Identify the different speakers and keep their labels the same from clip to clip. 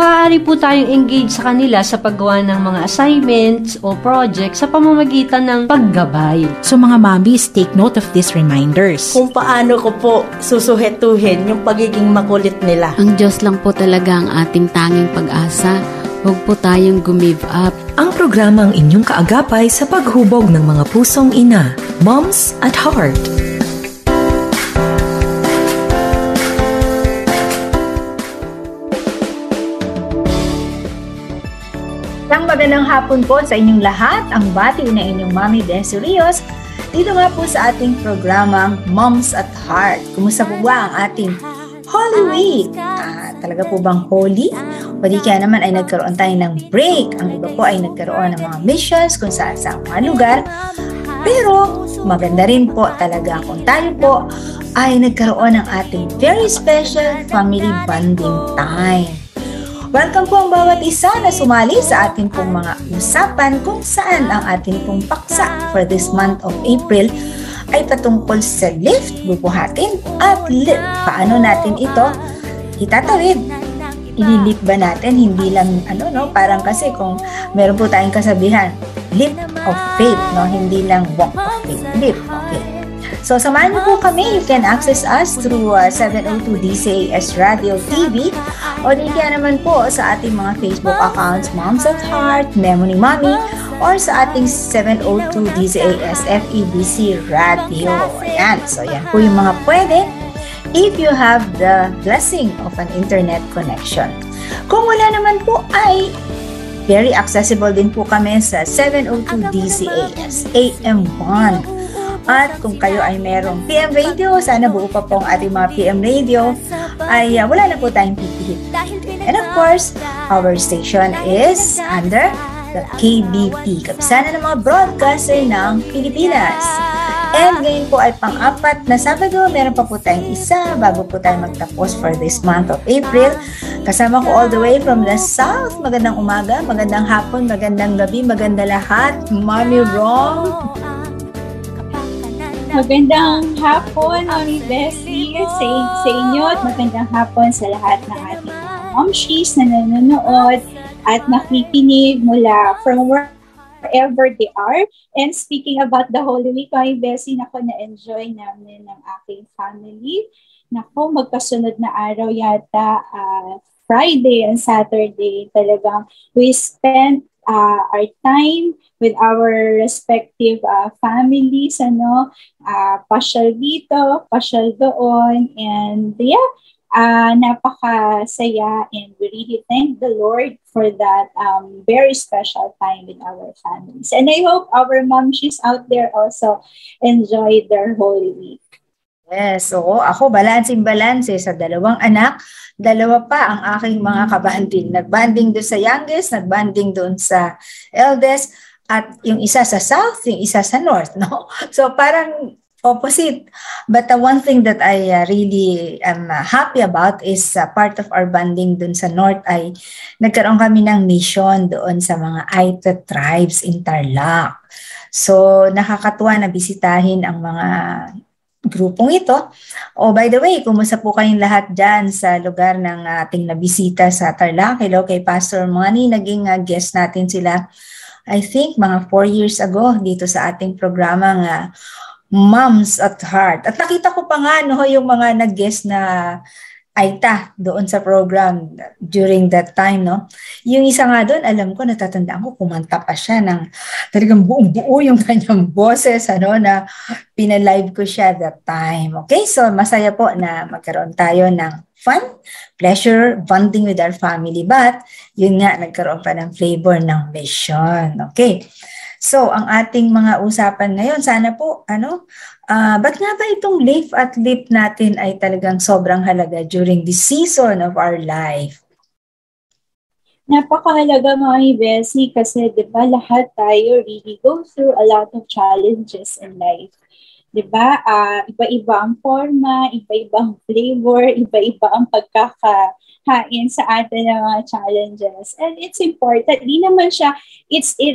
Speaker 1: maaari po tayong engage sa kanila sa paggawa ng mga assignments o projects sa pamamagitan ng paggabay.
Speaker 2: So mga mommies, take note of these reminders.
Speaker 3: Kung paano ko po susuhetuhin yung pagiging makulit nila.
Speaker 4: Ang Diyos lang po talaga ang ating tanging pag-asa. Huwag po tayong gumive up.
Speaker 5: Ang programang inyong kaagapay sa paghubog ng mga pusong ina. Moms at Heart.
Speaker 6: Isang magandang hapon po sa inyong lahat. Ang bati na inyong Mami Desi Rios. Dito nga po sa ating programang Moms at Heart. Kumusta po ba ang ating Holy Week? Talaga po bang holy? O di kaya naman ay nagkaroon tayo ng break. Ang iba po ay nagkaroon ng mga missions kung saan sa mga lugar. Pero maganda rin po talaga kung tayo po ay nagkaroon ng ating very special family bonding time. Welcome po ang bawat isa na sumali sa ating pong mga usapan kung saan ang ating pong paksa for this month of April ay patungkol sa lift, bubuhatin at lift. Paano natin ito itatawid? Ililift ba natin? Hindi lang parang kasi kung meron po tayong kasabihan, lift of faith, hindi lang walk of faith. Lift, okay. So, samahan niyo po kami. You can access us through 702 DCAS Radio TV o di kaya naman po sa ating mga Facebook accounts, Moms at Heart, Memo ni Mommy, or sa ating 702 DCAS FEBC Radio. Ayan. So, yan po yung mga pwede if you have the blessing of an internet connection. Kung wala naman po ay very accessible din po kami sa 702 DCAS AM1. At kung kayo ay merong PM radio, sana buo pa po ang ating mga PM radio, ay wala na po tayong pipihit. And of course, our station is under the KBP, Kapisanan ng mga Broadcaster ng Pilipinas. And ngayon po ay pang-apat na Sabado, meron pa po tayong isa bago po tayo magtapos for this month of April. Kasama ko all the way from the South. Magandang umaga, magandang hapon, magandang gabi, maganda lahat. Mommy Rom.
Speaker 7: Magandang hapon, Mami Bessie, sa inyo at magandang hapon sa lahat ng ating mga momshies na nanonood at nakikinig mula from wherever they are. And speaking about the Holy Week, Mami Bessie, na-enjoy namin ng aking family. Magkasunod na araw yata, Friday and Saturday, talagang we spent our time with our respective families, pasyal dito, pasyal doon, and napakasaya, and we really thank the Lord for that very special time with our families. And I hope our momshies out there also enjoy their Holy Week.
Speaker 6: Yes, oo. Ako, balanse sa dalawang anak. Dalawa pa ang aking mga kabanding. Nagbanding doon sa youngest, nagbanding doon sa eldest, at yung isa sa south, yung isa sa north, no? So parang opposite. But the one thing that I really am happy about is part of our bonding doon sa north ay nagkaroon kami ng mission doon sa mga Aita tribes in Tarlac. So nakakatuwa na bisitahin ang mga grupong ito. Oh, by the way, kumusta po kayong lahat dyan sa lugar ng ating nabisita sa Tarlac? Hello kay Pastor Manny, naging guest natin sila, I think, mga 4 years ago dito sa ating programang Moms at Heart. At nakita ko pa nga yung mga nag-guest na Aita doon sa program during that time, no? Yung isa nga doon, alam ko, natatandaan ko, kumanta pa siya ng talagang buong-buo yung kanyang boses, na pinalive ko siya that time. Okay, so masaya po na magkaroon tayo ng fun, pleasure, bonding with our family. But, yun nga, nagkaroon pa ng flavor ng mission. Okay, so ang ating mga usapan ngayon, sana po, ba't nga ba itong live at lip natin ay talagang sobrang halaga during this season of our life?
Speaker 7: Napakahalaga, Mami Bessie, kasi diba lahat tayo really go through a lot of challenges in life. Diba? Iba-iba ang forma, iba-iba ang flavor, iba-iba ang pagkakahain sa atin ng mga challenges. And it's important. Di naman siya, it's a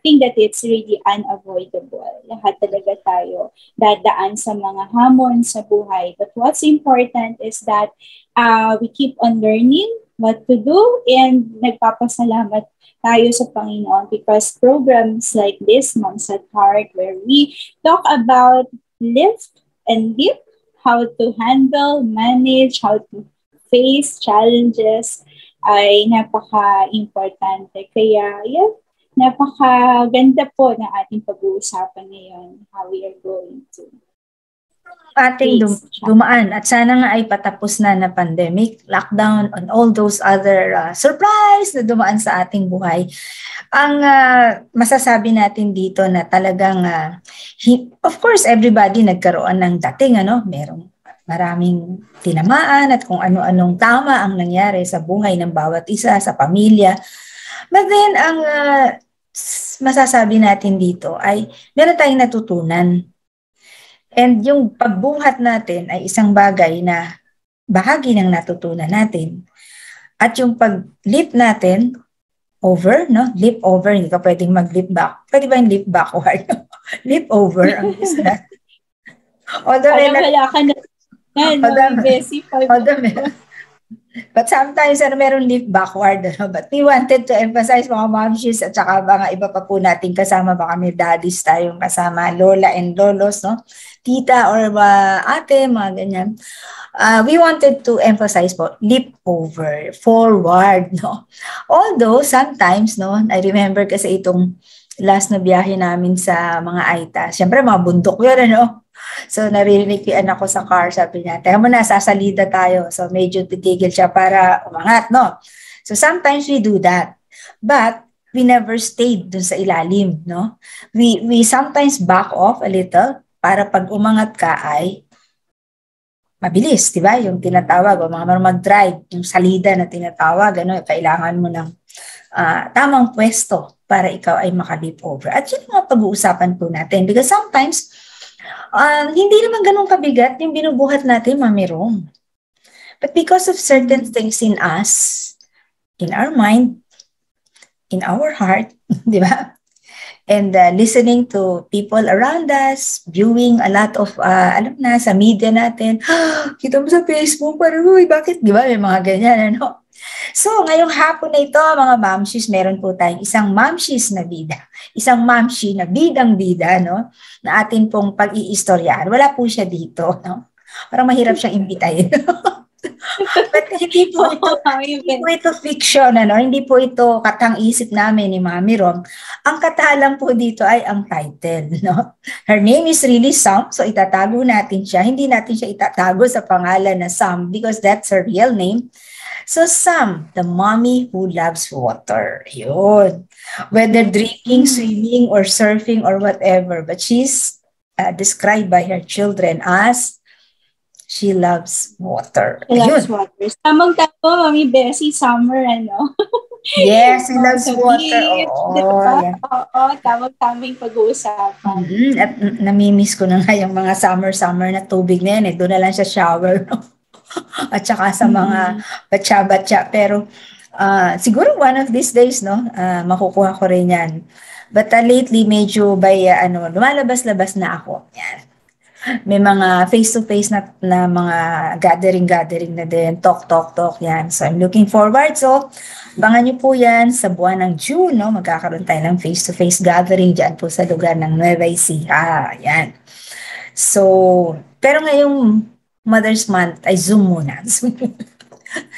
Speaker 7: thing that it's really unavoidable. Lahat talaga tayo dadaan sa mga hamon sa buhay. But what's important is that we keep on learning, what to do, and nagpapasalamat tayo sa Panginoon because programs like this, Moms at Heart, where we talk about lift and leap, how to handle, manage, how to face challenges, ay napaka-importante. Kaya, napaka-ganda po ng ating pag-uusapan ngayon, how we are going to
Speaker 6: ating dumaan at sana nga ay patapos na pandemic, lockdown, and all those other surprise na dumaan sa ating buhay. Ang masasabi natin dito na talagang of course everybody nagkaroon ng dating merong maraming tinamaan at kung ano-anong tama ang nangyari sa buhay ng bawat isa, sa pamilya. But then ang masasabi natin dito ay meron tayong natutunan. And yung pagbuhat natin ay isang bagay na bahagi ng natutunan natin. At yung pag-leap natin, leap over, hindi ka pwedeng mag-leap back. Pwede ba yung leap backward? Leap over ang isa. But sometimes meron leap backward. But we wanted to emphasize mga momshies at saka mga iba pa po nating kasama, baka may daddies tayong kasama, lola and lolos, tita or ate, mga ganyan. We wanted to emphasize po, leap over, forward, Although, sometimes, I remember kasi itong last na biyahe namin sa mga Aita. Siyempre, mga bundok yun, So, naririnig yung anak ko sa car, sabi niya, teka mo na, sasalida tayo. So, medyo titigil siya para umangat, So, sometimes we do that. But, we never stayed dun sa ilalim, We sometimes back off a little, para pag umangat ka ay mabilis, di ba? Yung tinatawag, o mga mag-drive, yung salida na tinatawag, kailangan mo ng tamang pwesto para ikaw ay makalip over. At yun ang pag-uusapan po natin. Because sometimes, hindi naman ganun kabigat yung binubuhat natin, Mami Rom. But because of certain things in us, in our mind, in our heart, di ba? And listening to people around us, viewing a lot of, sa media natin, kita mo sa Facebook, parang, bakit, di ba, may mga ganyan, So, ngayong hapon na ito, mga mamshis, meron po tayong isang mamshis na bida, isang mamshi na bidang-bida, na atin pong pag-iistoryahan. Wala po siya dito, Parang mahirap siyang imbitahin. But hindi po ito fiction, Hindi po ito katang-isip namin ni Mami Rom. Ang katalang po dito ay ang title, Her name is really Sam, so itatago natin siya. Hindi natin siya itatago sa pangalan na Sam because that's her real name. So Sam, the mommy who loves water. Yun. Whether drinking, swimming, or surfing, or whatever. But she's described by her children as she loves water.
Speaker 7: She loves water. Tamang-tamo, Mami Bessie, summer,
Speaker 6: Yes, she loves water.
Speaker 7: Yeah. Oo, tamang-tamang pag-uusapan.
Speaker 6: At namimiss ko na nga yung mga summer na tubig na yan. Doon na lang siya shower. At saka sa mga batya-batya. Pero siguro one of these days, makukuha ko rin yan. But lately, medyo lumalabas-labas na ako. Yan. May mga face-to-face na mga gathering na din, talk, yan. So, I'm looking forward. So, abangan niyo po yan sa buwan ng June, magkakaroon tayo ng face-to-face gathering dyan po sa lugar ng Nueva Ecija. Yan. So, pero ngayong Mother's Month ay Zoom muna.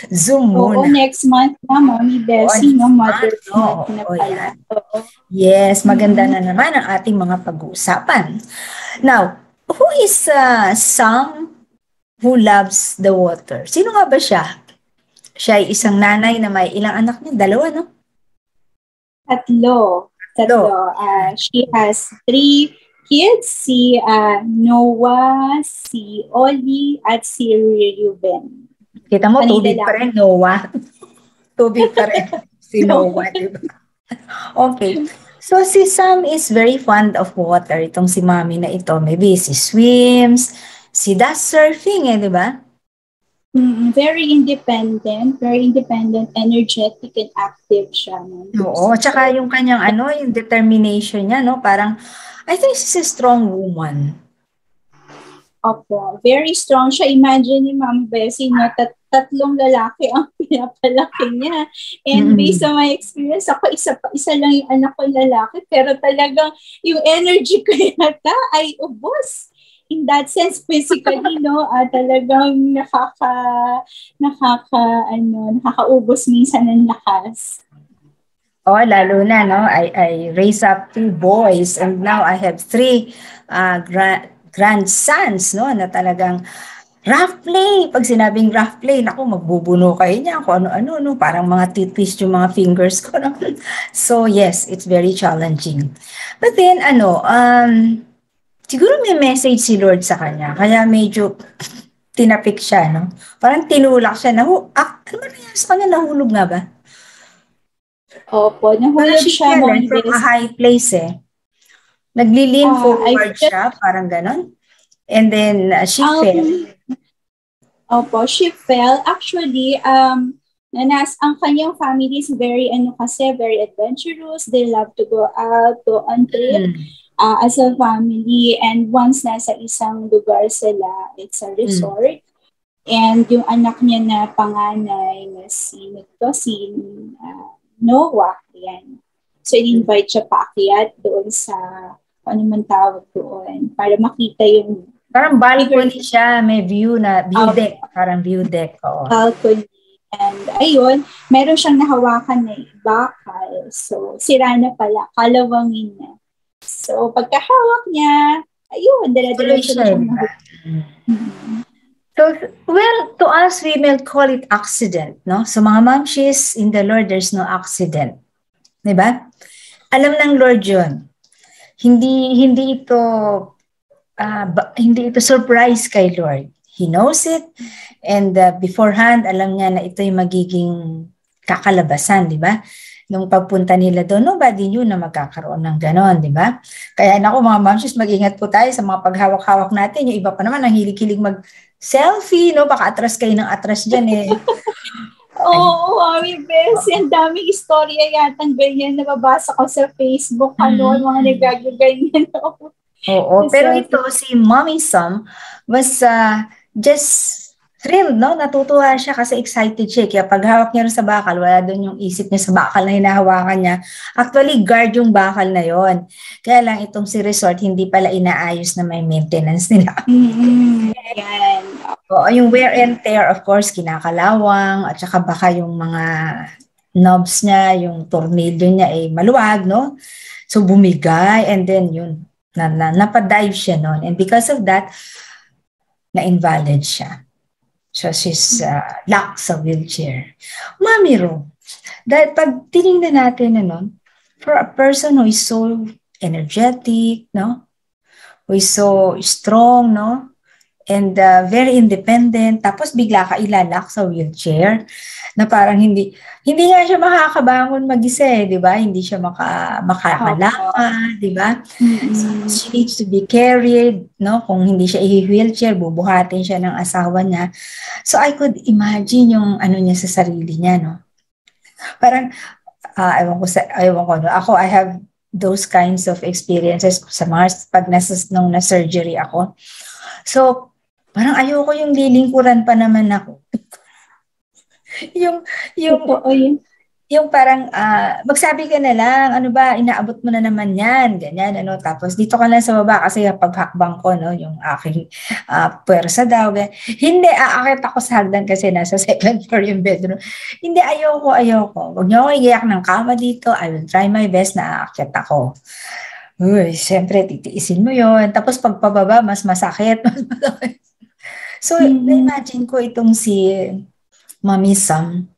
Speaker 6: Zoom muna.
Speaker 7: Next month na, Mami Bessie, Mother's Month na pala.
Speaker 6: Yes, maganda na naman ang ating mga pag-uusapan. Now, who is Sam who loves the water? Sino nga ba siya? Siya ay isang nanay na may ilang anak niya? 2,
Speaker 7: Tatlo. She has 3 kids. Si Noah, si Oli, at si Reuben.
Speaker 6: Kita mo, tubig pa rin, Noah. Tubig pa rin si Noah, diba? Okay. So, si Sam is very fond of water. Itong si Mami na ito. Maybe si swims, si does surfing, di ba?
Speaker 7: Very independent, energetic, and active siya.
Speaker 6: Oo, tsaka yung kanyang yung determination niya, parang, I think she's a strong woman.
Speaker 7: Opo, very strong siya. Imagine ni Ma'am Bessie, tatlong lalaki ang pinapalaki niya. And based on my experience, ako isa lang yung anak ko lalaki, pero talagang yung energy ko yata ay ubos. In that sense, physically, no, talagang nakakaubos minsan ng lakas.
Speaker 6: Oh, lalo na, no? I raised up 2 boys and now I have 3 grandsons, no? Na talagang rough play. Pag sinabing rough play, naku, magbubuno kayo niya kung ano-ano, no? Parang mga titwist yung mga fingers ko, no? So, yes, it's very challenging. But then, siguro may message si Lord sa kanya. Kaya medyo tinapik siya, no? Parang tinulak siya. Ano ba nangyari sa kanya? Nahulog nga ba?
Speaker 7: Opo, nahulog siya.
Speaker 6: From a high place, eh. Nagli-lean forward siya, parang ganon. And then, she fell.
Speaker 7: Opo, she fell. Actually, ang kanyang family is very adventurous. They love to go out, go on trip as a family. And once nasa isang lugar sila, it's a resort. And yung anak niya na panganay na si Noah, yan. So, in-invite siya paakyat doon sa, ano man tawag doon, para makita yung...
Speaker 6: Parang balcony siya, may view deck, parang view deck. Oo.
Speaker 7: Balcony. And ayun, meron siyang nahawakan na bakal. So, sira na pala, kalawangin na. So, pagkahawak niya, ayun, dala-dala siya siyang
Speaker 6: So, well, to us, we may call it accident, no? So, mga mamshis, in the Lord, there's no accident. Diba? Alam ng Lord yun. Hindi ito surprise kay Lord. He knows it, and beforehand, alam niya na ito yung magiging kakalabasan, diba? Nung pagpunta nila doon, nobody knew na magkakaroon ng ganon, di ba? Kaya naku, mga mamshis, mag-ingat po tayo sa mga paghawak-hawak natin. Yung iba pa naman, ang hilig-hilig mag-selfie, no? Baka atras kayo ng atras dyan, eh.
Speaker 7: Oo, Mami Bes, ang daming istorya yatang ganyan nababasa ko sa Facebook, mga nagagaganyan.
Speaker 6: Oo, pero ito, si Mommy Sam was just thrilled, no? Natutuwa siya kasi excited siya. Kaya pag hawak niya rin sa bakal, wala doon yung isip niya sa bakal na hinahawakan niya. Actually, guard yung bakal na yon. Kaya lang itong si Resort, hindi pala inaayos na may maintenance nila.
Speaker 7: Yan.
Speaker 6: Oo, yung wear and tear, of course, kinakalawang. At saka baka yung mga knobs niya, yung tornilyo niya ay maluwag, no? So, bumigay. And then, yun, napadive siya noon. And because of that, na-invalid siya. So, she's locked sa wheelchair. Mami Ro, dahil pag tinignan natin, for a person who is so energetic, no? Who is so strong, no? And very independent, tapos bigla ka ilalak sa wheelchair, na parang hindi nga siya makakabangon mag-isa, di ba? Hindi siya makakalakad, di ba? So, she needs to be carried, no? Kung hindi siya i-wheelchair, bubuhatin siya ng asawa niya. So, I could imagine yung niya sa sarili niya, no? Parang, ewan ko, no? Ako, I have those kinds of experiences sa mga pag nung na-surgery ako. So, parang ayoko yung lilingkuran pa naman ako. yung parang magsabi ka na lang, ano ba, inaabot mo na naman yan, ganyan, tapos dito ka lang sa baba kasi paghakbang ko, no, yung aking puwersa daw, ganyan. Hindi, aakit ako sa hagdan kasi nasa second floor yung bedroom. Hindi, ayoko. Huwag niyo ako iiyak ng kama dito, I will try my best na aakit ako. Uy, siyempre, titiisin mo yon. Tapos pagpababa, mas masakit. So, na-imagine ko itong si Mommy Sam.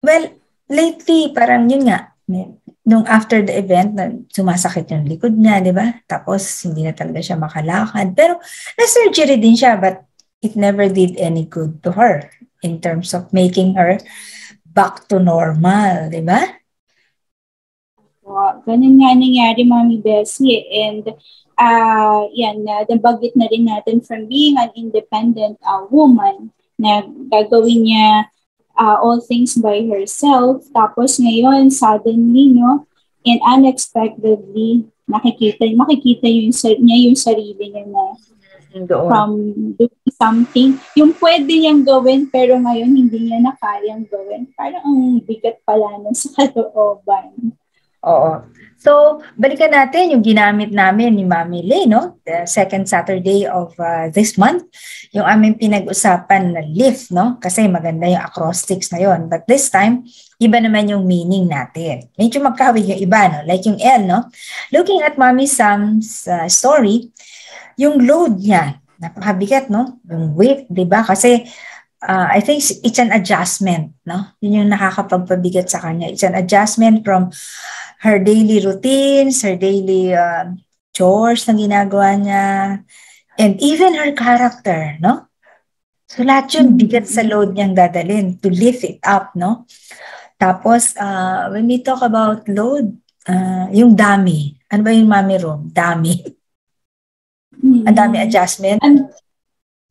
Speaker 6: Well, lately, parang yun nga, nung after the event, sumasakit yung likod niya, di ba? Tapos, hindi na talaga siya makalakad. Pero, na-surgery din siya, but it never did any good to her in terms of making her back to normal, di ba?
Speaker 7: Ganun nga nangyari, Mami Bessie. And nabanggit na rin natin from being an independent woman na gagawin niya all things by herself. Tapos ngayon, suddenly, no, and unexpectedly, makikita niya yung sarili niya na
Speaker 6: Doon.
Speaker 7: from doing something. Yung pwede niyang gawin pero ngayon hindi niya na kayang gawin. Parang ang bigat pala nun sa kalooban.
Speaker 6: Oo. So, balikan natin yung ginamit namin ni Mami Lay, no? The second Saturday of this month. Yung aming pinag-usapan na lift, no? Kasi maganda yung acrostics na yon. But this time, iba naman yung meaning natin. Medyo magkawig yung iba, no? Like yung L, no? Looking at Mami Sam's story, yung load niya, napakabigat, no? Yung weight, di ba? Kasi I think it's an adjustment, no? Yun yung nakakapagpabigat sa kanya. It's an adjustment from her daily routines, her daily chores na ginagawa niya, and even her character, no? So lahat yun, bigat sa load niyang dadalhin to lift it up, no? Tapos, when we talk about load, yung dami. Ano ba yung Mami Room? Dami. Ang dami adjustment.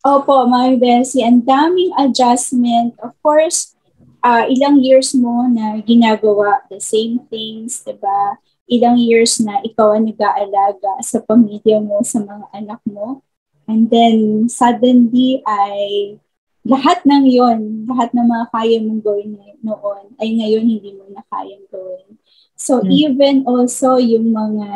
Speaker 7: Opo, Mami Bessie, ang daming adjustment. Of course, ilang years mo na ginagawa the same things, diba? Ilang years na ikaw ang nag-aalaga sa pamilya mo, sa mga anak mo. And then, suddenly, ay lahat ng mga kaya mong gawin noon, ay ngayon hindi mo na kayang gawin. So, even also yung mga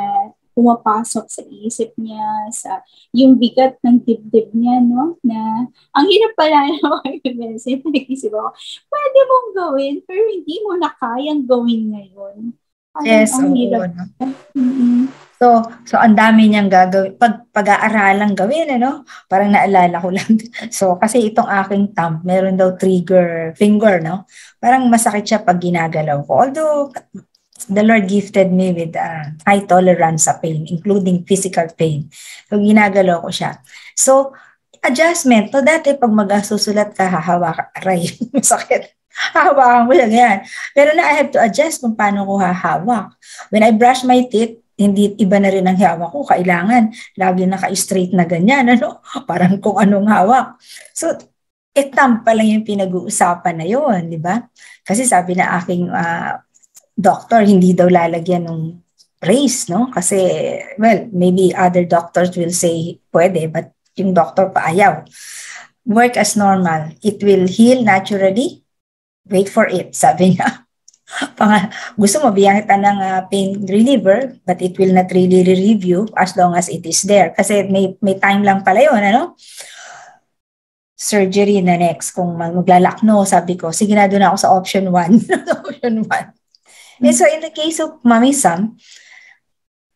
Speaker 7: pumapasok sa isip niya, sa yung bigat ng dibdib niya, no? Na, ang hirap pala na mag-message. Nag-isip ako, pwede mong gawin, pero hindi mo na kayang gawin ngayon.
Speaker 6: Yes,
Speaker 7: ang
Speaker 6: oo.
Speaker 7: hirap.
Speaker 6: No? So ang dami niyang gagawin. Pag-aaralang gawin, ano? Parang naalala ko lang. So, kasi itong aking thumb, meron daw trigger finger, no? Parang masakit siya pag ginagalaw ko. Although, the Lord gifted me with high tolerance sa pain, including physical pain. So, ginagalaw ko siya. So, adjustment. So, dati pag mag-susulat ka, hahawakan, aray, masakit. Hahawakan mo lang yan. Pero na I have to adjust kung paano ko hahawak. When I brush my teeth, hindi iba na rin ang hawak ko. Kailangan, lagi naka-straight na ganyan, ano? Parang kung anong hawak. So, thumb pa lang yung pinag-uusapan na yun, di ba? Kasi sabi na aking doctor, hindi daw lalagyan ng brace, no? Kasi, well, maybe other doctors will say, pwede, but yung doctor pa ayaw. Work as normal. It will heal naturally. Wait for it, sabi niya. Gusto mo, bigyan kita ng pain reliever, but it will not really relieve you as long as it is there. Kasi may time lang pala yun, ano? Surgery na next. Kung maglalakno, sabi ko, sige na doon ako sa option 1. Option 1. And so in the case of Mami Sam,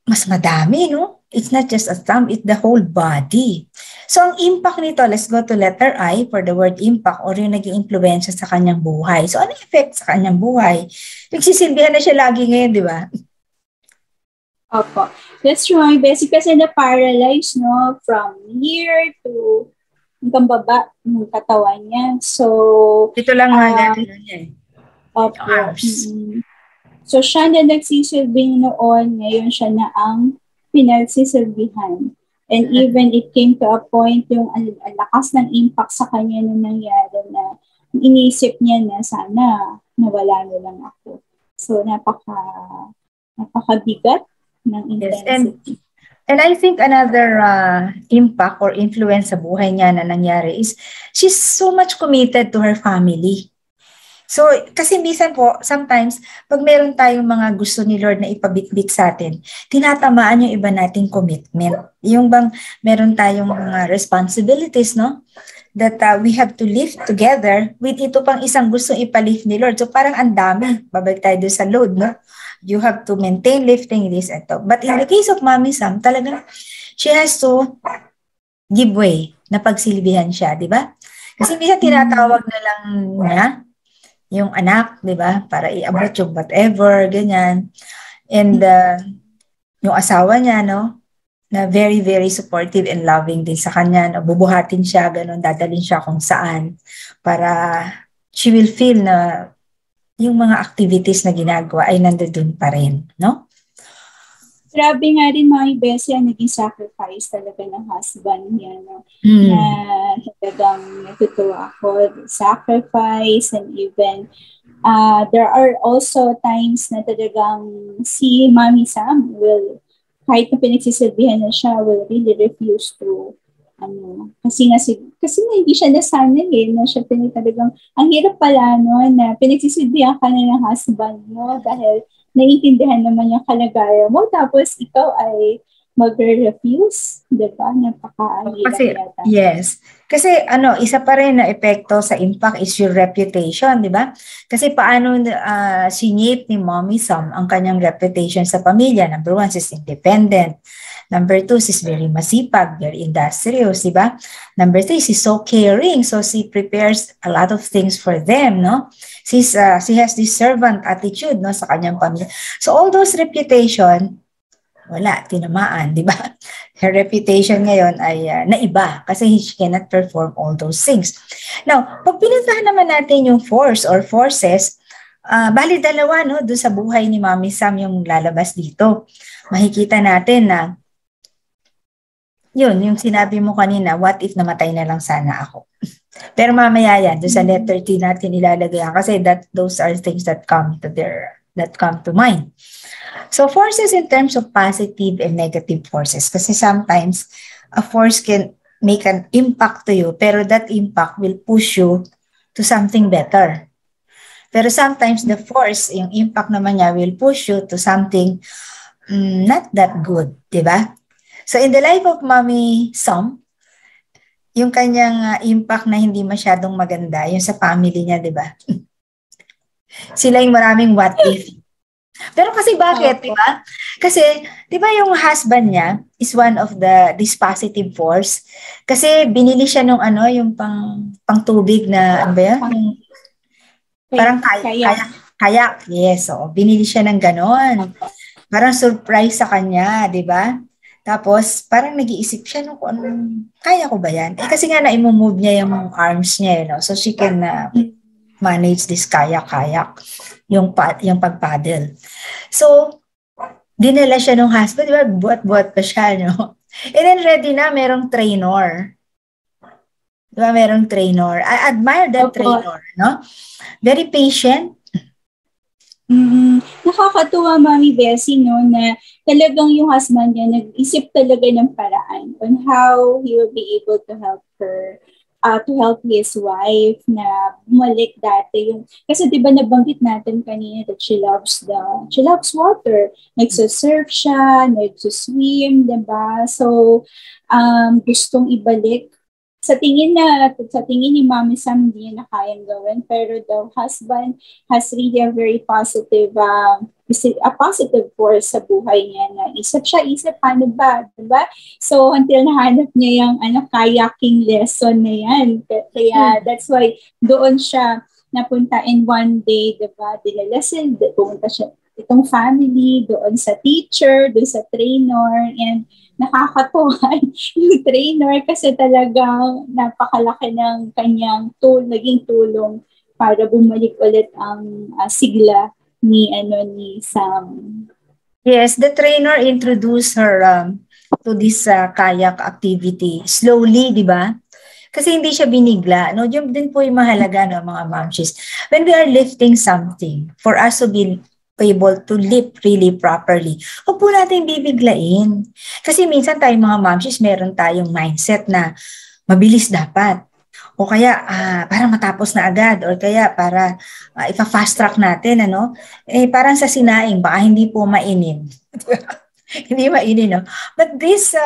Speaker 6: mas madami, no? It's not just a thumb, it's the whole body. So ang impact nito, let's go to letter I for the word impact or yung naging influensya sa kanyang buhay. So ano effect sa kanyang buhay? Nagsisilbihan na siya lagi ngayon, di ba?
Speaker 7: Opo. That's true. Basic kasi na-paralyzed, no? From ear to hanggang baba ng katawan niya. So,
Speaker 6: ito lang natin niya.
Speaker 7: Opo. So, siya na nagsisilbing noon, ngayon siya na ang pinagsisilbihan. And even it came to a point yung ang lakas ng impact sa kanya nung nangyari na iniisip niya na sana nawala na lang ako. So, napakabigat ng intensity.
Speaker 6: Yes, and I think another impact or influence sa buhay niya na nangyari is she's so much committed to her family. So, kasi minsan po, sometimes, pag meron tayong mga gusto ni Lord na ipabitbit sa atin, tinatamaan yung iba nating commitment. Yung bang meron tayong mga responsibilities, no? That we have to live together with ito pang isang gusto ipalift ni Lord. So, parang ang dami. Babalik tayo doon sa load, no? You have to maintain lifting this and to. But in the case of Mami Sam, talagang she has to give way na pagsilbihan siya, di ba? Kasi minsan tinatawag na lang niya yung anak, di ba? Para i-abot yung whatever, ganyan. And yung asawa niya, no? Na very, very supportive and loving din sa kanya. No? Bubuhatin siya, ganun, dadalhin siya kung saan. Para she will feel na yung mga activities na ginagawa ay nandoon pa rin, no?
Speaker 7: Grabe nga rin mga Bessie ang naging sacrifice talaga ng husband niya, no? Na talagang natutuwa ako. Sacrifice and even there are also times na talagang si Mami Sam will, kahit na pinagsisilbihan na siya, will really refuse to kasi nga hindi siya nasanay na siya talagang, ang hirap pala na pinagsisilbihan ka na ng husband mo dahil naiintindihan naman yung kalagayan mo, tapos ikaw ay mag-refuse, diba?
Speaker 6: Kasi, yes. Kasi isa pa rin na epekto sa impact is your reputation, diba? Kasi paano sinip ni Mommy Sam ang kanyang reputation sa pamilya? Number 1, she's independent. Number 2, she's very masipag, very industrious, diba? Number 3, she's so caring. So she prepares a lot of things for them, no? She has this servant attitude, no, sa kanyang pamilya. So all those reputation, wala, tinamaan, diba? Her reputation ngayon ay naiba kasi she cannot perform all those things. Now, pag pinuntahan naman natin yung force or forces, bali dalawa, no, doon sa buhay ni Mommy Sam yung lalabas dito. Makikita natin na yun, yung sinabi mo kanina, what if namatay na lang sana ako? Pero mamaya yan, doon sa letter T natin ilalagay yan kasi those are things that come to mind. So forces in terms of positive and negative forces. Kasi sometimes a force can make an impact to you, pero that impact will push you to something better. Pero sometimes the force, yung impact naman niya will push you to something not that good, di ba? So in the life of Mommy Sam, yung kanyang impact na hindi masyadong maganda, yung sa family niya, di ba? Sila yung maraming what if. Pero kasi bakit, di ba? Kasi, di ba yung husband niya is one of this positive force? Kasi binili siya nung yung pang tubig na, ano ba yan? Parang kayak. Yes, so binili siya ng ganon. Parang surprise sa kanya, di ba? Tapos, parang nag-iisip siya kung kaya ko ba yan? Kasi nga na-move niya yung arms niya, no? So she can manage this kayak, yung pag-paddle. So, dinala siya ng husband, di ba? Buat-buat pa siya, no? And then ready na, merong trainer. Di ba? Merong trainer. I admire that trainer, no? Very patient.
Speaker 7: Nakakatuwa, Mami Bessie, no, na talagang yung husband niya nag-isip talaga ng paraan on how he will be able to help her, to help his wife na bumalik dati yung, kasi diba nabanggit natin kanina that she loves water. Nagsusurf siya, nagsuswim, diba? So, gustong ibalik. Sa tingin ni Mommy Sam, hindi niya na kayang gawin, pero the husband has really a very positive, a positive force sa buhay niya na isip, paano ba, diba? So, until nahanap niya yung kayaking lesson na yan. Kaya, that's why doon siya napunta in one day, diba? Dinalasin, pumunta siya, itong family, doon sa teacher, doon sa trainer, and nakakatuwa yung trainer kasi talagang napakalaki ng kanyang naging tulong para bumalik ulit ang sigla ni Sam.
Speaker 6: Yes, the trainer introduced her to this kayak activity slowly, di ba? Kasi hindi siya binigla. No? Yung din po yung mahalaga, no, mga momshies. When we are lifting something, for us to be able to lift really properly, huwag po natin bibiglain. Kasi minsan tayo mga momshies, meron tayong mindset na mabilis dapat. O kaya para matapos na agad. O kaya para ipa-fast track natin. Parang sa sinaing, baka hindi po mainin. Hindi mainin, no? But this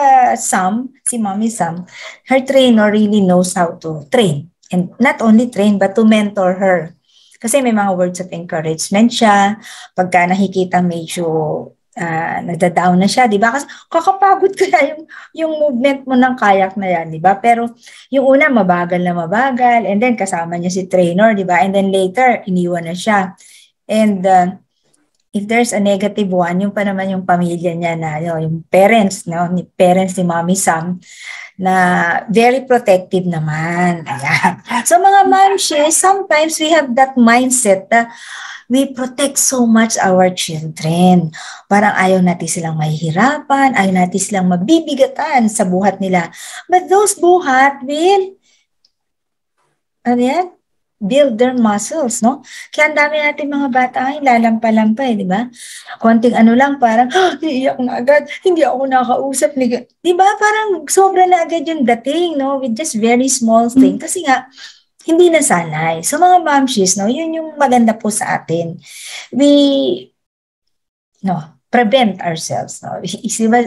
Speaker 6: si Mommy Sam, her trainer really knows how to train. And not only train, but to mentor her. Kasi may mga words of encouragement siya. Pagka nakikita medyo nagda-down na siya, di ba? Kasi kakapagod kaya yung movement mo ng kayak na yan, di ba? Pero yung una, mabagal, and then kasama niya si trainer, di ba? And then later, iniwan na siya. And if there's a negative one, yung pa naman yung pamilya niya na, yung parents, no? Parents ni Mommy Sam, na very protective naman. Ayan. So mga momshies, sometimes we have that mindset na we protect so much our children. Parang ayaw natin silang mahihirapan, ayaw natin silang mabibigatan sa buhat nila. But those buhat will, build their muscles, no? Kaya ang dami natin mga bata ngayon, lalampa-lampa di ba? Konting ano lang, parang, iiyak na agad, hindi ako nakausap. Di ba? Parang sobra na agad yung dating, no? With just very small thing. Kasi nga, hindi nasanay. So mga momshies, no? Yun yung maganda po sa atin. We, prevent ourselves, no?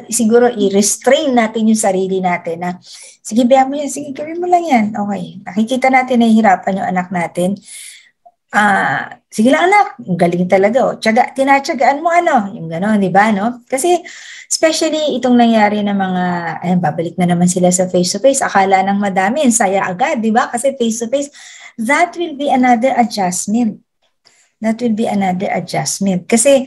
Speaker 6: Siguro i-restrain natin yung sarili natin na, sige, biya mo yan, sige, gawin mo lang yan. Okay, nakikita natin na hihirapan yung anak natin. Sige lang anak, galing talaga. Tinatsagaan mo yung gano'n, di ba, no? Kasi, especially itong nangyari na mga, babalik na naman sila sa face-to-face, akala ng madami, saya agad, di ba? Kasi face-to-face, that will be another adjustment. Kasi,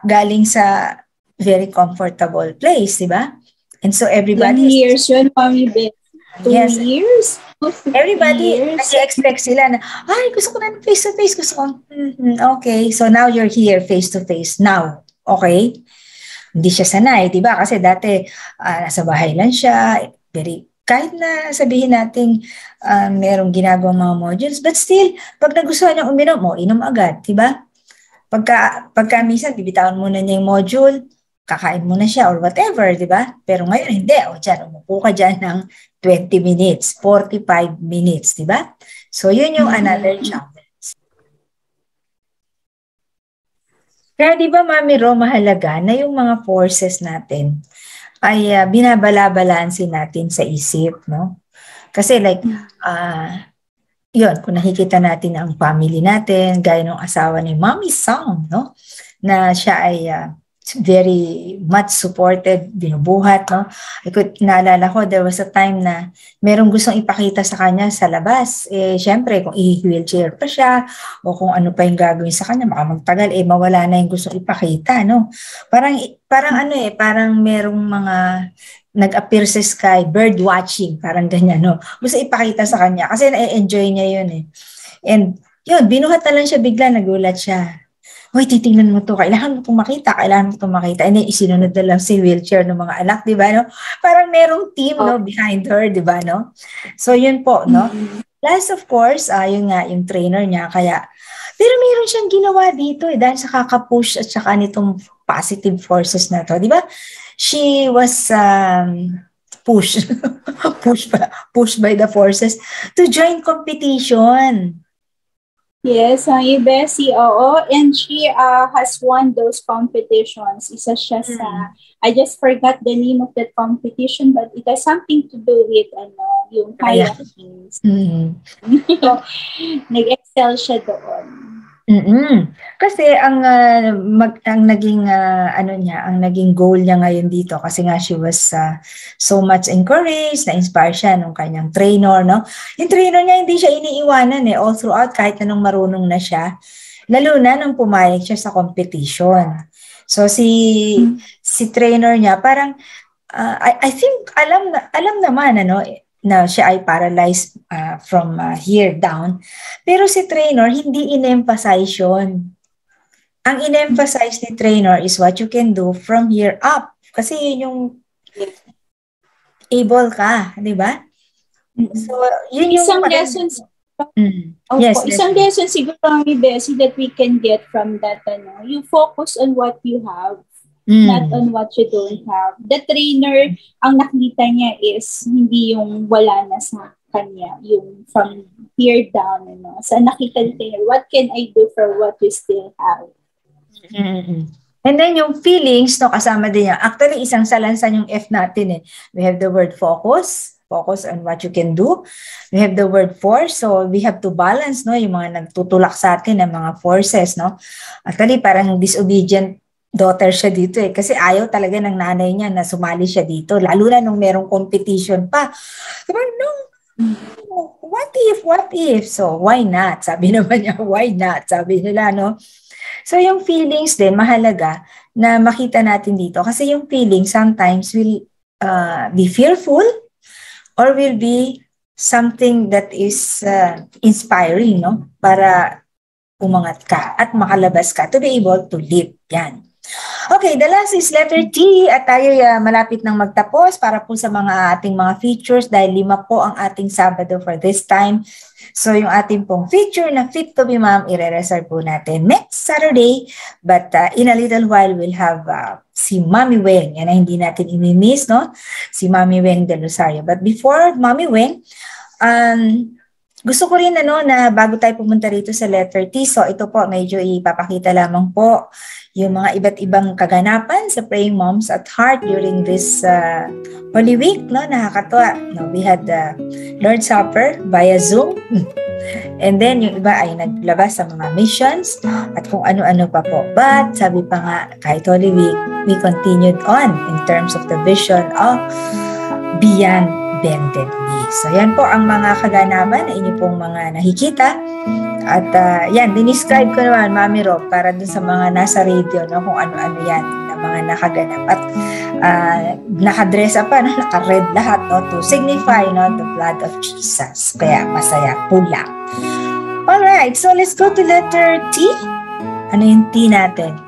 Speaker 6: galing sa very comfortable place, di ba? And so everybody...
Speaker 7: 2 years yun, Mommy Beth. 2 years?
Speaker 6: Everybody, nag-expect sila na, gusto ko na face-to-face. Gusto ko, okay. So now you're here face-to-face. Now, okay? Hindi siya sanay, di ba? Kasi dati, nasa bahay lang siya. Kahit na sabihin natin merong ginagawang mga modules, but still, pag nagustuhan niya uminom, inom agad, di ba? Pagka minsan, bibitawan muna niya yung module, kakain muna siya or whatever, di ba? Pero ngayon, hindi. Umupo ka dyan ng 20 minutes, 45 minutes, di ba? So, yun yung another challenge. Kaya di ba, Mami Ro, mahalaga na yung mga forces natin ay binabala-balansin natin sa isip, no? Kasi yun, kung nakikita natin ang family natin, gaya ng asawa ni Mommy Song, no? Na siya ay very much supported, binubuhat, no? Naalala ko, there was a time na merong gustong ipakita sa kanya sa labas. Syempre, kung i-wheelchair pa siya, o kung ano pa yung gagawin sa kanya, magtagal, mawala na yung gustong ipakita, no? Parang merong mga nag-appear sa sky, bird watching, parang ganyan, no? Gusto ipakita sa kanya kasi na-enjoy niya yun And yun, binuhat na lang siya bigla, nagulat siya. Hoy, titingnan mo to, kailangan mo itong makita. And then isinunod na lang si wheelchair ng mga anak, di ba, no? Parang merong team, no, behind her, di ba, no? So yun po, no? Plus, of course, yun nga, yung trainer niya, pero meron siyang ginawa dito, dahil sa kaka-push at saka nitong positive forces na to, di ba? She was pushed by the forces to join competition.
Speaker 7: Yes, Bessie, oo. And she has won those competitions. Isa siya sa, I just forgot the name of that competition, but it has something to do with yung kayaking. So, nag-excel siya doon.
Speaker 6: Kasi ang naging ang naging goal niya ngayon dito, kasi nga she was so much encouraged, na-inspire siya nung kanyang trainer, no? Yung trainer niya hindi siya iniiwanan all throughout, kahit anong marunong na siya, lalo na nung pumayag siya sa competition. So si trainer niya parang I think alam naman na siya ay paralyzed from here down. Pero si trainer, hindi in-emphasize yun. Ang in-emphasize ni trainer is what you can do from here up. Kasi yun yung able ka, di ba? So, yun yung...
Speaker 7: Isang lesson... Isang lesson siguro, Bessie, that we can get from that, you focus on what you have. Not on what you don't have. The trainer, ang nakita niya is hindi yung wala na sa kanya, yung from here down. So nakita niya, what can I do for what you still have?
Speaker 6: And then yung feelings, kasama din niya. Actually, isang salansan yung F natin. We have the word focus on what you can do. We have the word force, so we have to balance, yung mga nagtutulak sa atin ng mga forces, Actually, parang disobedient daughter siya dito kasi ayaw talaga ng nanay niya na sumali siya dito, lalo na nung merong competition pa. Diba, no, what if? So, why not? Sabi naman niya, why not? Sabi nila, no? So, yung feelings din, mahalaga na makita natin dito kasi yung feelings sometimes will be fearful or will be something that is inspiring, para umangat ka at makalabas ka to be able to live. Yan. Okay, the last is letter T at tayo malapit nang magtapos para po sa mga ating mga features dahil 5 po ang ating Sabado for this time. So yung ating pong feature na Fit to be Mom, i-reserve po natin next Saturday. But in a little while, we'll have si Mami Weng. Yan na hindi natin i-miss, no? Si Mami Weng Del Rosario. But before Mami Weng, gusto ko rin na bago tayo pumunta rito sa letter T, so ito po medyo ipapakita lamang po yung mga iba't ibang kaganapan sa Praying Moms at Heart during this Holy Week, no? Nakakatuwa. No? We had the Lord's Supper via Zoom. And then yung iba ay naglabas sa mga missions at kung ano-ano pa po. But sabi pa nga, kahit Holy Week, we continued on in terms of the vision of Beyond Bended Knee. So yan po ang mga kaganapan na inyo pong mga nakikita. At yan, dinescribe ko naman, Mami Ro, para dun sa mga nasa radio, no, kung ano-ano yan, na mga nakaganap. At nakadress up pa, no, naka-red lahat, no, to signify, no, the blood of Jesus. Kaya masaya, pula. Alright, so let's go to letter T. Ano yung T natin?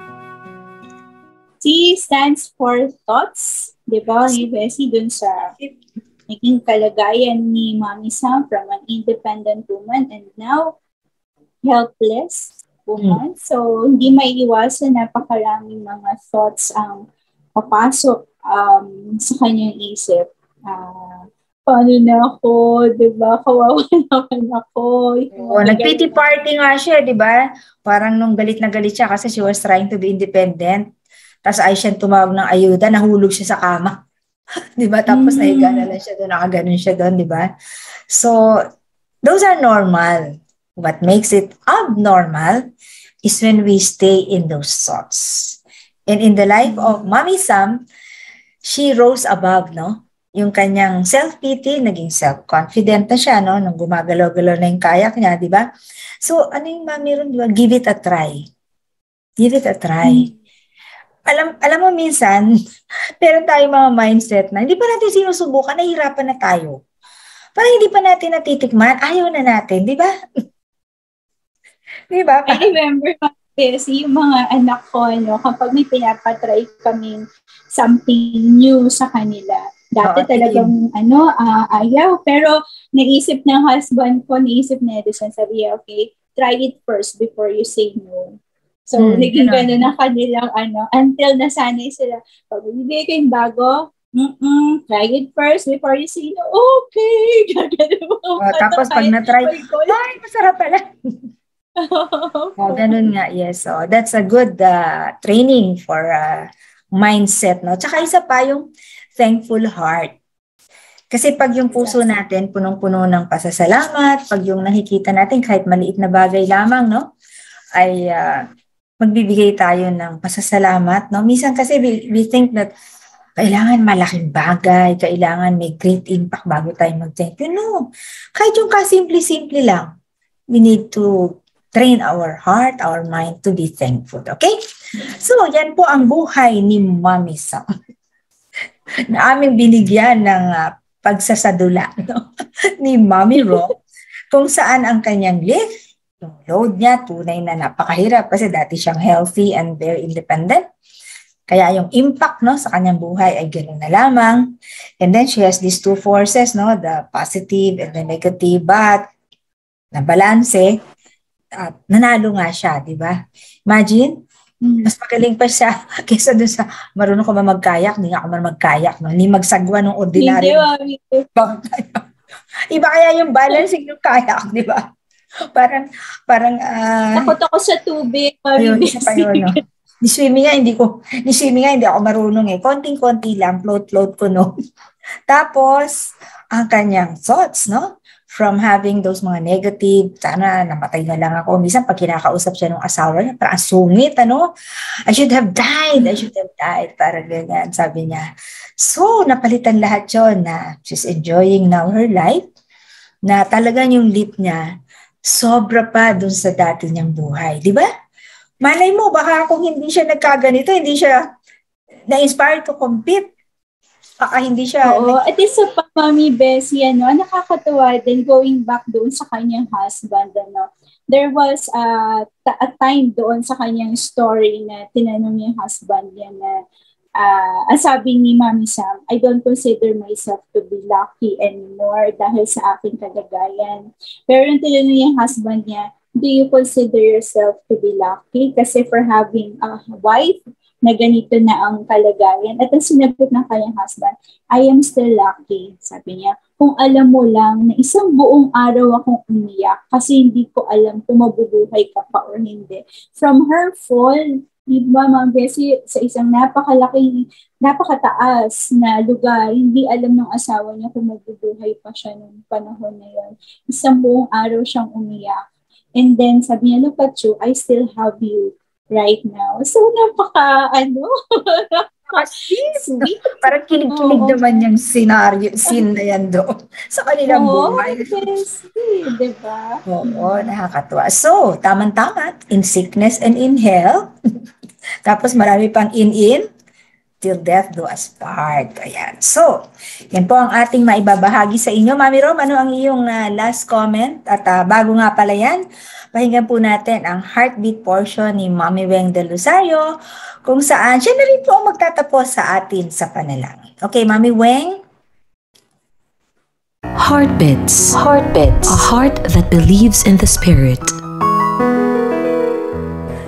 Speaker 7: T stands for thoughts. Diba, Bessie, dun sa naging kalagayan ni Mami Sam from an independent woman and now helpless woman. So, hindi may iwasan, napakaraming mga thoughts ang papasok sa kanyang isip. Paano na ako, diba? Kawawa naman ako.
Speaker 6: Nag-pity party nga siya, diba? Parang nung galit na galit siya kasi she was trying to be independent. Tapos ay siya tumawag ng ayuda, nahulog siya sa kama. Diba? Tapos nahiga na lang siya doon, nakaganon siya doon, diba? So, those are normal. What makes it abnormal is when we stay in those thoughts. And in the life of Mami Sam, she rose above, no? Yung kanyang self-pity, naging self-confident na siya, no? Nung gumagalaw-galaw na yung kayak niya, di ba? So, ano yung Mami ron, di ba? Give it a try. Give it a try. Alam mo minsan, meron tayong mga mindset na hindi pa natin sinusubukan, nahihirapan na tayo. Parang hindi pa natin natitikman, ayaw na natin, di ba? Diba?
Speaker 7: I remember kasi yung mga anak ko, kapag may pinapatry kaming something new sa kanila, dati talagang ayaw. Pero naisip ng husband ko, naisip na Edison, sabi, okay, try it first before you say no. So, naging gano'n na kanilang until nasanay sila. Pag bibigay kayong bago, try it first before you say no. Okay.
Speaker 6: Tapos pag na-try, ay, masarap pala. Ganun nga, yes. So, that's a good training for mindset, no? Tsaka isa pa yung thankful heart. Kasi pag yung puso natin punong-puno ng pasasalamat, pag yung nakikita natin kahit maliit na bagay lamang, no? Ay magbibigay tayo ng pasasalamat, no? Minsan kasi we think that kailangan malaking bagay, kailangan may great impact bago tayo mag-thank you. No. Kahit yung kasimple-simple lang, we need to train our heart, our mind to be thankful. Okay? So, yan po ang buhay ni Mami Sam na aming binigyan ng pagsasadula, no? Ni Mami Ro, kung saan ang kanyang life, yung load niya, tunay na napakahirap kasi dati siyang healthy and very independent. Kaya yung impact, no, sa kanyang buhay ay gano'n na lamang. And then she has these two forces, no, the positive and the negative, but na balanse. Nanalo nga siya, di ba? Imagine, mas magaling pa siya kaysa dun sa marunong ko ba magkayak, hindi nga ako marunong magkayak, no? Hindi magsagwa ng ordinary. Iba kaya yung balancing ng kayak, di ba? Parang
Speaker 7: takot ako sa tubig.
Speaker 6: Ayun, isa pa yun, no? Ni swimming nga, hindi ako marunong eh. Konting-konti lang, float ko, no? Tapos, ang kanyang thoughts, no? From having those mga negative, sana namatay na lang ako. Minsan pag kinakausap siya ng asawa niya, parang sungit, ano? I should have died. Parang ganyan, sabi niya. So, napalitan lahat yun na she's enjoying now her life, na talagang yung lip niya, sobra pa dun sa dati niyang buhay. Di ba? Malay mo, baka kung hindi siya nagkaganito, hindi siya na-inspired to compete. Baka hindi siya...
Speaker 7: Oo, at isa pa, Mami Bessie, nakakatawa din going back doon sa kanyang husband, there was a time doon sa kanyang story na tinanong niya yung husband niya na, ang sabi ni Mami Sam, I don't consider myself to be lucky anymore dahil sa aking kalagayan. Pero yung tinanong niya yung husband niya, do you consider yourself to be lucky? Kasi for having a wife na ganito na ang kalagayan. At ang sinagot ng kanyang husband, I am still lucky. Sabi niya, kung alam mo lang na isang buong araw akong umiyak kasi hindi ko alam kung mabubuhay ka pa or hindi. From her fall, di ba, Ma'am Bessie, sa isang napakataas na lugar, hindi alam ng asawa niya kung mabubuhay pa siya noong panahon na yun. Isang buong araw siyang umiyak. And then sabi niya, look at you, I still have you right now. So,
Speaker 6: sweet. Parang kinig-kinig naman yung scene na yan doon sa kanilang buhay.
Speaker 7: Diba?
Speaker 6: Oo, nakakatuwa. So, tamang-tama, in sickness and in health. Tapos marami pang in, till death do us part. Ayan. So, yan po ang ating maibabahagi sa inyo. Mami Rom, ano ang iyong last comment? At bago nga pala yan, pakinggan po natin ang heartbeat portion ni Mami Weng Del Rosario, kung saan siya na rin po ang magtatapos sa atin sa panalangin. Okay, Mami Weng?
Speaker 5: Heartbeats. Heartbeats. A heart that believes in the Spirit.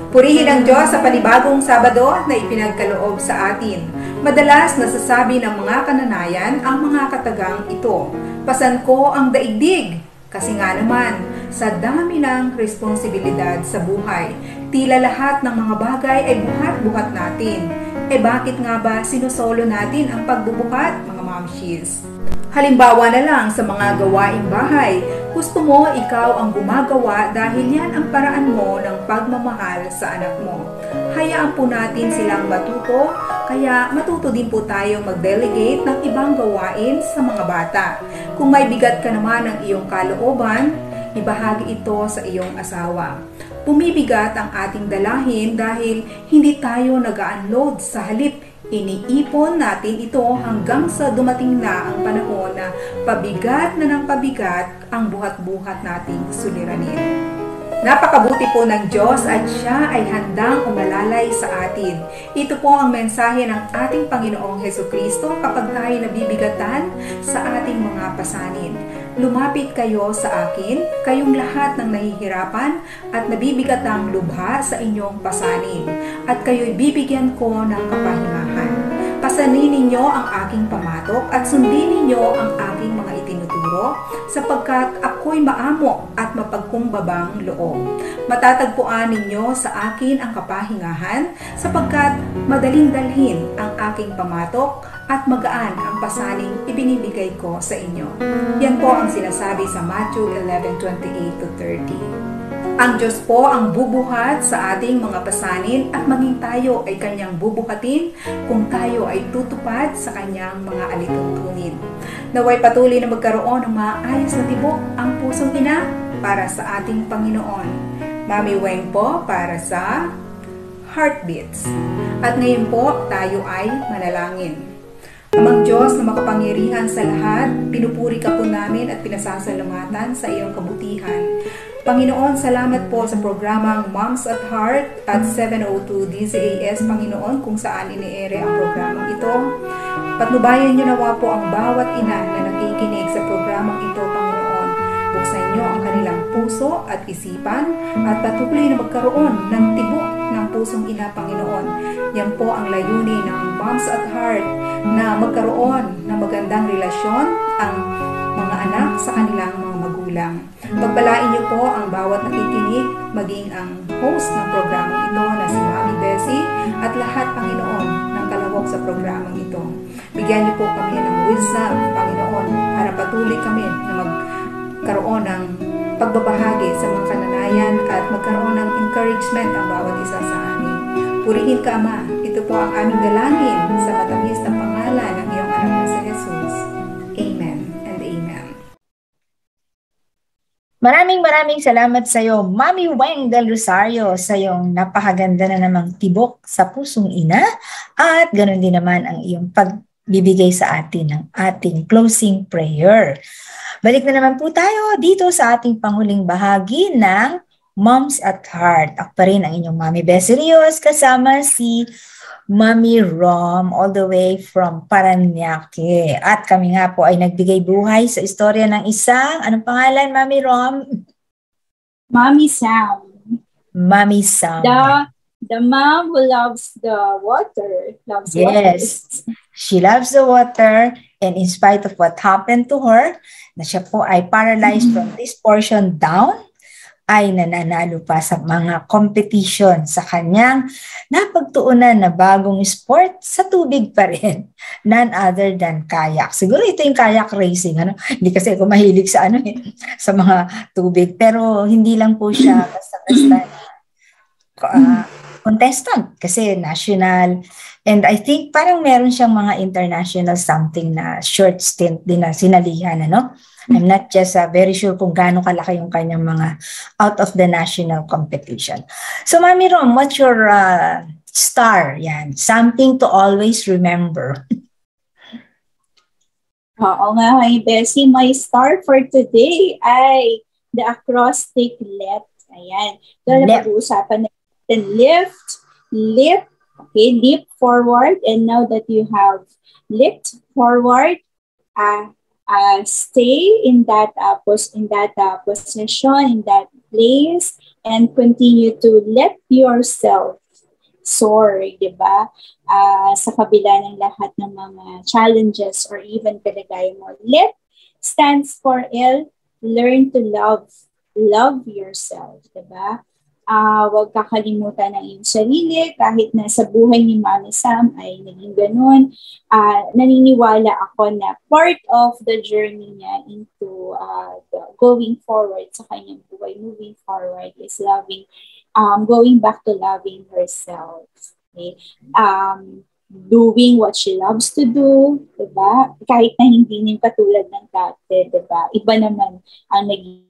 Speaker 8: Purihin ang Diyos sa panibagong Sabado na ipinagkaloob sa atin. Madalas nasasabi ng mga kananayan ang mga katagang ito, pasan ko ang daigdig. Kasi nga naman, sa dami ng responsibilidad sa buhay, tila lahat ng mga bagay ay buhat-buhat natin. Bakit nga ba sinusolo natin ang pagbubuhat, mga mamshis? Halimbawa na lang sa mga gawaing bahay, gusto mo ikaw ang gumagawa dahil yan ang paraan mo ng pagmamahal sa anak mo. Hayaan po natin silang matuto, kaya matuto din po tayo mag-delegate ng ibang gawain sa mga bata. Kung may bigat ka naman ng iyong kalooban, ibahagi ito sa iyong asawa. Bumibigat ang ating dalahin dahil hindi tayo nag-unload, sa halip iniipon natin ito hanggang sa dumating na ang panahon na pabigat na ng pabigat ang buhat-buhat nating suliranin. Napakabuti po ng Diyos at siya ay handang umalalay sa atin. Ito po ang mensahe ng ating Panginoong Hesukristo kapag tayo nabibigatan sa ating mga pasanin. Lumapit kayo sa akin, kayong lahat ng nahihirapan at nabibigatang lubha sa inyong pasanin, at kayo'y bibigyan ko ng kapahingahan. Pasanin ninyo ang aking pamatok at sundin ninyo ang aking mga itinuturo, sapagkat ako'y maamo at mapagkumbabang loob. Matatagpuan ninyo sa akin ang kapahingahan, sapagkat madaling dalhin ang aking pamatok at magaan ang pasaning ibinibigay ko sa inyo. Yan po ang sinasabi sa Matthew 11:28-30. Ang Diyos po ang bubuhat sa ating mga pasanin at maging tayo ay Kanyang bubuhatin kung tayo ay tutupad sa Kanyang mga alituntunin. Naway patuloy na magkaroon ng maayos na tibok ang pusong ina para sa ating Panginoon. Mami Weng po para sa Heartbeats. At ngayon po tayo ay manalangin. Amang Diyos na makapangyarihan sa lahat, pinupuri ka po namin at pinasasalamatan sa iyong kabutihan. Panginoon, salamat po sa programang Moms at Heart at 702 DZAS, Panginoon, kung saan iniere ang programang ito. Patnubayan niyo nawa po ang bawat ina na nakikinig sa programang ito, Panginoon. Buksan niyo ang kanilang puso at isipan at patuloy na magkaroon ng tibok ng pusong ina, Panginoon. Yan po ang layunin ng Moms at Heart, na magkaroon ng magandang relasyon ang mga anak sa kanilang mga magulang. Pagpalain niyo po ang bawat nakikinig, maging ang host ng programang ito na si Mami Bessie at lahat, Panginoon, ng kalawok sa programang ito. Bigyan niyo po kami ng wisdom, Panginoon, para patuloy kami na magkaroon ng pagbabahagi sa mga kananayan at magkaroon ng encouragement ang bawat isa sa amin. Purihin ka, Ama. Ito po ang aming dalangin sa matamis na pangalan ng iyong anak na si Jesus. Amen and amen.
Speaker 6: Maraming salamat sa iyo, Mami Weng Del Rosario, sa iyong napakaganda na namang tibok sa pusong ina, at ganoon din naman ang iyong pagbibigay sa atin ng ating closing prayer. Balik na naman po tayo dito sa ating panghuling bahagi ng Moms at Heart. Ako pa rin ang inyong Mami Bessie Rios kasama si Mami Rom all the way from Paranaque. At kami nga po ay nagbigay buhay sa istorya ng isang, anong pangalan, Mami Rom?
Speaker 7: Mami Sam.
Speaker 6: Mami Sam.
Speaker 7: The mom who loves the water.
Speaker 6: Yes. She loves the water, and in spite of what happened to her, na siya po ay paralyzed from this portion down, ay nananalo pa sa mga competition sa kanyang napagtuunan na bagong sport sa tubig pa rin. None other than kayak. Siguro ito yung kayak racing. Ano? Hindi kasi ako mahilig sa, sa mga tubig. Pero hindi lang po siya basta-basta contestant kasi national. And I think parang meron siyang mga international something na short stint din na sinalihan. I'm not just very sure kung gaano kalaki yung kanyang mga out of the national competition. So, Mami Rom, what's your star? Yan, something to always remember.
Speaker 7: Oo nga, Bessie, my star for today ay the acrostic LEP. Ayan. Ito na pag-uusapan natin. Lift, okay, leap forward. And now that you have leaped forward, stay in that position, in that place, and continue to let yourself soar, diba? Sa kabila ng lahat ng mga challenges or even kalagayan mo. LEP stands for learn to love yourself, diba? Huwag kakalimutan ng iyong sarili kahit na sa buhay ni Mami Sam ay naging ganun. Naniniwala ako na part of the journey niya into going forward sa kanyang buhay, moving forward is going back to loving herself. Okay? Doing what she loves to do, diba? Kahit na hindi niya katulad ng dati, diba? Iba naman ang naging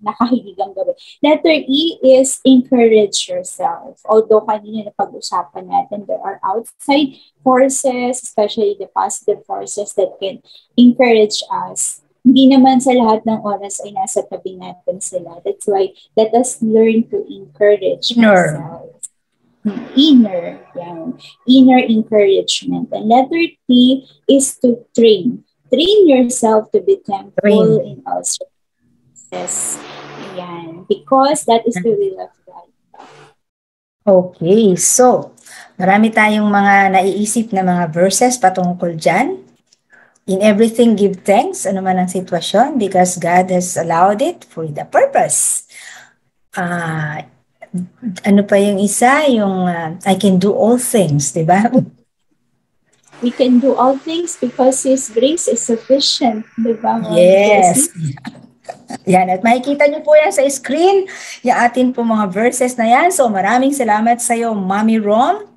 Speaker 7: nakahiligang gawin. Letter E is encourage yourself. Although kanina na pag-usapan natin, there are outside forces, especially the positive forces that can encourage us. Hindi naman sa lahat ng oras ay nasa tabi natin sila. That's why let us learn to encourage ourselves. Inner encouragement. And letter T is to train. Train yourself to be thankful in all circumstances. Ayan. Because that is the will of God.
Speaker 6: Okay, so marami tayong mga naiisip na mga verses patungkol dyan. In everything, give thanks, ano man ang sitwasyon, because God has allowed it for the purpose. Ano pa yung isa? Yung I can do all things, di ba?
Speaker 7: We can do all things because His grace is sufficient. Diba?
Speaker 6: Yes. Yan. At makikita niyo po yan sa screen. Yung atin po mga verses na yan. So maraming salamat sa iyo, Mami Rom.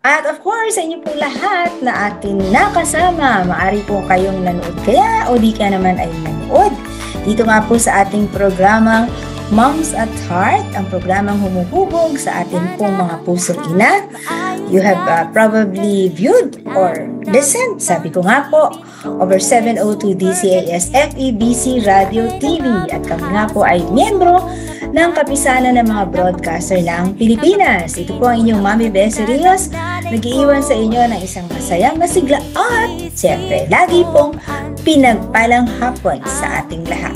Speaker 6: At of course, sa inyo po lahat na atin nakasama. Maari po kayong nanood kaya o di ka naman ay nanood. Dito nga po sa ating programang Moms at Heart, ang programang humuhubog sa atin pong mga pusong ina. You have probably viewed or listened, sabi ko nga po, over 702 DCAS FEBC Radio TV. At kami nga po ay miyembro ng kapisanan ng mga broadcaster ng Pilipinas. Ito po ang inyong Mami Bessie Rios, nag-iiwan sa inyo ng isang masayang masigla at siyempre lagi pong pinagpalang hapon sa ating lahat.